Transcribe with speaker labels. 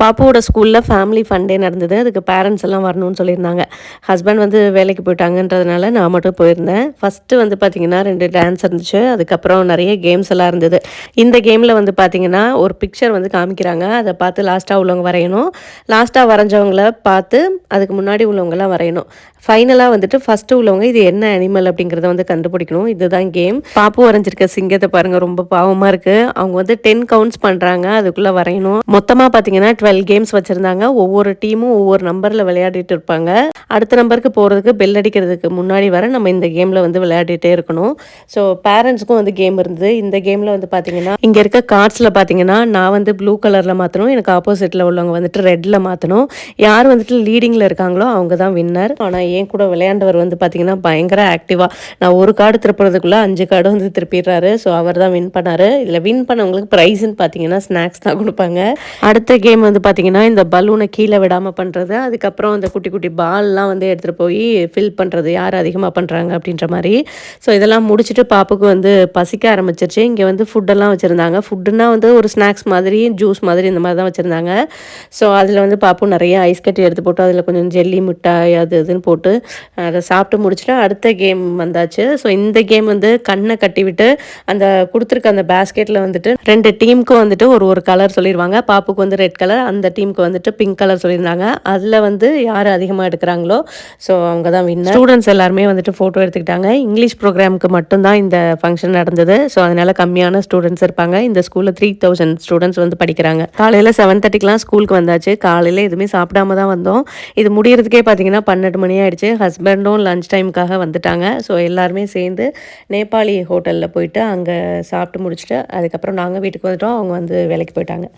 Speaker 1: பாப்புவோட ஸ்கூலில் family fun டே நடந்தது. அதுக்கு பேரண்ட்ஸ் எல்லாம் வரணும்னு சொல்லியிருந்தாங்க. ஹஸ்பண்ட் வந்து வேலைக்கு போயிட்டாங்கன்றதுனால நான் மட்டும் போயிருந்தேன். ஃபஸ்ட்டு வந்து பார்த்திங்கன்னா 2 டான்ஸ் இருந்துச்சு. அதுக்கப்புறம் நிறைய கேம்ஸ் எல்லாம் இருந்தது. இந்த கேமில் வந்து பார்த்திங்கன்னா ஒரு பிக்சர் வந்து காமிக்கிறாங்க. அதை பார்த்து லாஸ்ட்டாக உள்ளவங்க வரையணும். லாஸ்ட்டாக வரைஞ்சவங்கள பார்த்து அதுக்கு முன்னாடி உள்ளவங்கலாம் வரையணும். ஃபைனலாக வந்துட்டு ஃபஸ்ட்டு உள்ளவங்க இது என்ன அனிமல் அப்படிங்கிறத வந்து கண்டுபிடிக்கணும். இதுதான் கேம். பாப்பு வரைஞ்சிருக்க சிங்கத்தை பாருங்கள், ரொம்ப பாவமாக இருக்குது. அவங்க வந்து 10 கவுண்ட்ஸ் பண்ணுறாங்க, அதுக்குள்ளே வரையணும். மொத்தமாக பார்த்தீங்கன்னா 12 கேம்ஸ் வச்சுருந்தாங்க. ஒவ்வொரு டீமும் ஒவ்வொரு நம்பரில் விளையாடிட்டு இருப்பாங்க. அடுத்த நம்பருக்கு போகிறதுக்கு பெல் அடிக்கிறதுக்கு முன்னாடி வர நம்ம இந்த கேமில் வந்து விளையாடிட்டே இருக்கணும். ஸோ பேரண்ட்ஸுக்கும் வந்து கேம் இருந்தது. இந்த கேமில் வந்து பார்த்தீங்கன்னா இங்கே இருக்க கார்ட்ஸில் பார்த்தீங்கன்னா நான் வந்து ப்ளூ கலரில் மாற்றணும், எனக்கு ஆப்போசிட்டில் உள்ளவங்க வந்துட்டு ரெட்டில் மாற்றணும். யார் வந்துட்டு லீடிங்கில் இருக்காங்களோ அவங்க தான் வின்னர். ஆனால் என் கூட விளையாண்டவர் வந்து பார்த்தீங்கன்னா பயங்கர ஆக்டிவாக, நான் ஒரு கார்டு திருப்புறதுக்குள்ளே 5 கார்டு வந்து திருப்பிடுறாரு. ஸோ அவர் தான் வின் பண்ணார். இதில் வின் பண்ணவங்களுக்கு ப்ரைஸ்ன்னு பார்த்தீங்கன்னா ஸ்நாக்ஸ் தான் கொடுப்பாங்க. அடுத்த கேம் வந்து பார்த்தீங்கன்னா இந்த பலூனை கீழே விடாமல் பண்ணுறது, அதுக்கப்புறம் அந்த குட்டி குட்டி பால்லாம் வந்து எடுத்துகிட்டு போய் ஃபில் பண்ணுறது, யார் அதிகமாக பண்ணுறாங்க அப்படின்ற மாதிரி. ஸோ இதெல்லாம் முடிச்சுட்டு பாப்புக்கு வந்து பசிக்க ஆரம்பிச்சிருச்சு. இங்கே வந்து ஃபுட்டெல்லாம் வச்சுருந்தாங்க. ஃபுட்டுன்னா வந்து ஒரு ஸ்நாக்ஸ் மாதிரி, ஜூஸ் மாதிரி இந்த மாதிரி தான் வச்சுருந்தாங்க. ஸோ அதில் வந்து பாப்பு நிறைய ஐஸ் கட்டி எடுத்து போட்டு அதில் கொஞ்சம் ஜெல்லி மிட்டாய் அது இதுன்னு போட்டு அதை சாப்பிட்டு முடிச்சுட்டு அடுத்த கேம் வந்தாச்சு. ஸோ இந்த கேம் வந்து கண்ணை கட்டி விட்டு அந்த கொடுத்துருக்க அந்த பேஸ்கெட்டில் வந்துட்டு 2 டீமுக்கும் வந்துட்டு ஒரு கலர் சொல்லிடுவாங்க. பாப்புக்கு வந்து ரெட் கலர், அந்த டீமுக்கு வந்துட்டு பிங்க் கலர் சொல்லியிருந்தாங்க. அதில் வந்து யார் அதிகமாக எடுக்கிறாங்களோ ஸோ அவங்க தான் வின்னர். ஸ்டூடெண்ட்ஸ் எல்லாருமே வந்துட்டு ஃபோட்டோ எடுத்துக்கிட்டாங்க. இங்கிலீஷ் ப்ரோக்ராமுக்கு மட்டும்தான் இந்த ஃபங்க்ஷன் நடந்தது. ஸோ அதனால் கம்மியான ஸ்டூடெண்ட்ஸ் இருப்பாங்க. இந்த ஸ்கூலில் 3000 ஸ்டூடெண்ட்ஸ் வந்து படிக்கிறாங்க. காலையில் 7:30க்கெலாம் ஸ்கூலுக்கு வந்தாச்சு. காலையில் எதுவுமே சாப்பிடாம தான் வந்தோம். இது முடியறதுக்கே பார்த்தீங்கன்னா 12 மணி ஆயிடுச்சு. ஹஸ்பண்டும் லஞ்ச் டைமுக்காக வந்துட்டாங்க. ஸோ எல்லாருமே சேர்ந்து நேபாளி ஹோட்டலில் போயிட்டு அங்கே சாப்பிட்டு முடிச்சுட்டு அதுக்கப்புறம் நாங்கள் வீட்டுக்கு வந்துட்டோம். அவங்க வந்து வேலைக்கு போயிட்டாங்க.